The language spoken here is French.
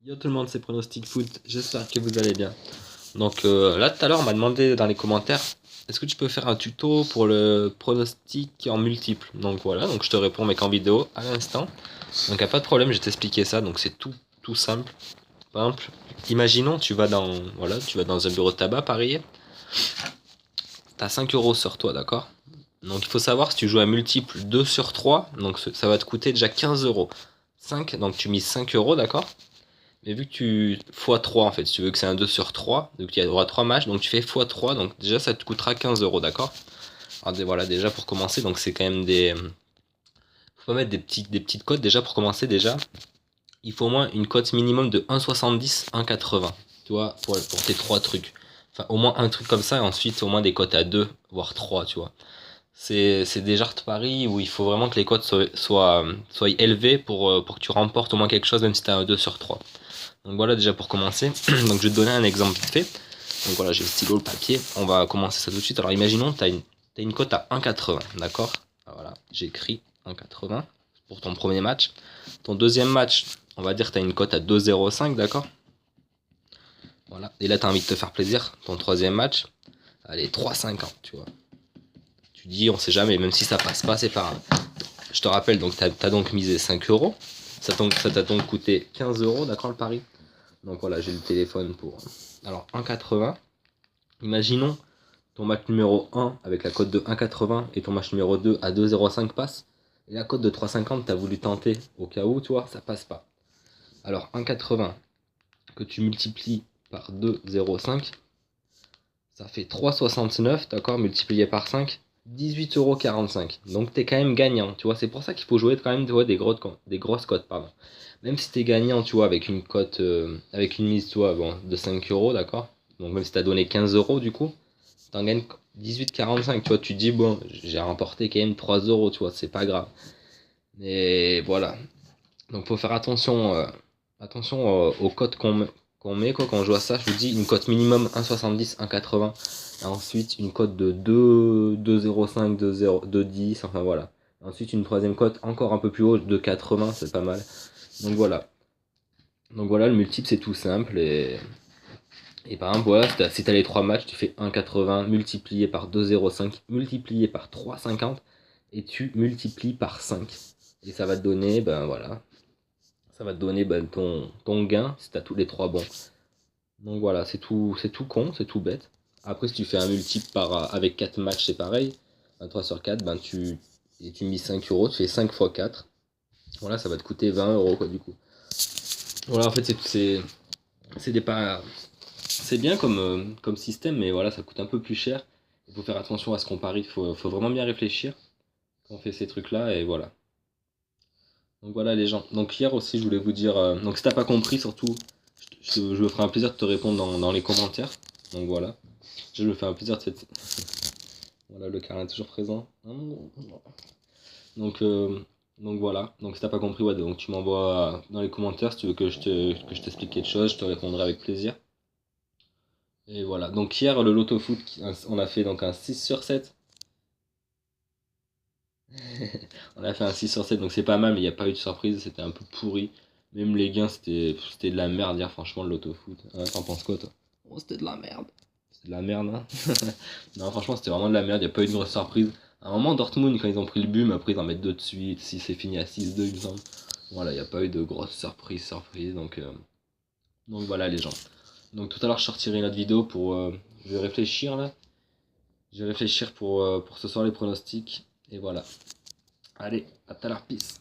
Yo tout le monde, c'est Pronostic Foot, j'espère que vous allez bien. Donc là tout à l'heure on m'a demandé dans les commentaires, est-ce que tu peux faire un tuto pour le pronostic en multiple? Donc voilà, donc je te réponds mec en vidéo à l'instant. Donc y a pas de problème, je vais t'expliquer ça, donc c'est tout simple. Par exemple, imaginons tu vas dans un bureau de tabac parier, t'as 5 € sur toi, d'accord? Donc il faut savoir si tu joues à multiple 2 sur 3, donc ça va te coûter déjà 15 €. 5, donc tu mises 5 €, d'accord? Mais vu que tu x3 en fait, si tu veux que c'est un 2 sur 3, donc il y aura 3 matchs, donc tu fais x3, donc déjà ça te coûtera 15 €, d'accord? Alors voilà, déjà pour commencer, donc c'est quand même des. Faut pas mettre des petites cotes déjà pour commencer déjà. Il faut au moins une cote minimum de 1,70, 1,80. Tu vois, pour tes 3 trucs. Enfin au moins un truc comme ça, et ensuite au moins des cotes à 2, voire 3, tu vois. C'est des genres de paris où il faut vraiment que les cotes soient élevées pour que tu remportes au moins quelque chose, même si tu as un 2 sur 3. Donc voilà déjà pour commencer. Donc je vais te donner un exemple vite fait. Donc voilà, j'ai le stylo, le papier. On va commencer ça tout de suite. Alors imaginons que t'as une cote à 1,80, d'accord? Voilà, j'ai écrit 1,80 pour ton premier match. Ton deuxième match, on va dire que tu as une cote à 2,05, d'accord? Voilà. Et là, tu as envie de te faire plaisir. Ton troisième match, allez, 3,50, tu vois. Tu dis, on sait jamais, même si ça passe pas, c'est pas grave. Je te rappelle, donc tu as donc misé 5 €. Ça t'a donc coûté 15 €, d'accord, le pari? Donc voilà, j'ai le téléphone pour. Alors 1,80. Imaginons ton match numéro 1 avec la cote de 1,80 et ton match numéro 2 à 2,05 passe. Et la cote de 3,50, tu as voulu tenter au cas où, tu vois, ça passe pas. Alors 1,80 que tu multiplies par 2,05, ça fait 3,69, d'accord, multiplié par 5, 18,45 €. Donc t'es quand même gagnant, tu vois. C'est pour ça qu'il faut jouer quand même, tu vois, des grosses cotes, pardon. Même si t'es gagnant, tu vois, avec une cote, avec une mise, tu vois, bon, de 5 €, d'accord. Donc même si t'as donné 15 € du coup, t'en gagnes 18,45, tu vois. Tu te dis, bon, j'ai remporté quand même 3 €, tu vois, c'est pas grave. Et voilà. Donc faut faire attention aux cotes qu'on met quoi, quand on joue à ça. Je vous dis une cote minimum 1,70, 1,80. Et ensuite une cote de 2, 2,05, 2,0, 2,10, enfin voilà. Ensuite une troisième cote encore un peu plus haut, de 80, c'est pas mal. Donc voilà. Donc voilà, le multiple c'est tout simple. Et par exemple, voilà, si t'as les 3 matchs, tu fais 1,80 multiplié par 2,05 multiplié par 3,50 et tu multiplies par 5. Et ça va te donner, ben voilà, ça va te donner ton gain si tu as tous les 3 bons. Donc voilà, c'est tout con, c'est tout bête. Après, si tu fais un multiple avec 4 matchs, c'est pareil. Un 3 sur 4, ben tu mises 5 €, tu fais 5 fois 4. Voilà, ça va te coûter 20 € quoi, du coup. Voilà, en fait, c'est des pas. C'est bien comme système, mais voilà, ça coûte un peu plus cher. Il faut faire attention à ce qu'on parie, faut vraiment bien réfléchir quand on fait ces trucs-là, et voilà. Donc voilà les gens. Donc hier aussi je voulais vous dire, donc si t'as pas compris surtout, je me ferai un plaisir de te répondre dans les commentaires. Donc voilà. Je me fais un plaisir de cette. Voilà, le câlin est toujours présent. Donc, euh, donc voilà. Donc si t'as pas compris, ouais, donc tu m'envoies dans les commentaires si tu veux que je t'explique quelque chose, je te répondrai avec plaisir. Et voilà. Donc hier le loto foot, on a fait donc un 6 sur 7. On a fait un 6 sur 7, donc c'est pas mal, mais il n'y a pas eu de surprise, c'était un peu pourri. Même les gains, c'était de la merde hier, franchement, le loto-foot. T'en penses quoi, toi? Oh, c'était de la merde. C'était de la merde, hein. Non, franchement, c'était vraiment de la merde, il n'y a pas eu de grosse surprise. À un moment, Dortmund, quand ils ont pris le but, mais après, ils en mettent deux de suite. Si c'est fini à 6-2, il me semble. Voilà, il n'y a pas eu de grosse surprise. Donc voilà, les gens. Donc tout à l'heure, je sortirai une autre vidéo pour. Je vais réfléchir là. Je vais réfléchir pour ce soir les pronostics. Et voilà. Allez, à tout à l'heure, peace.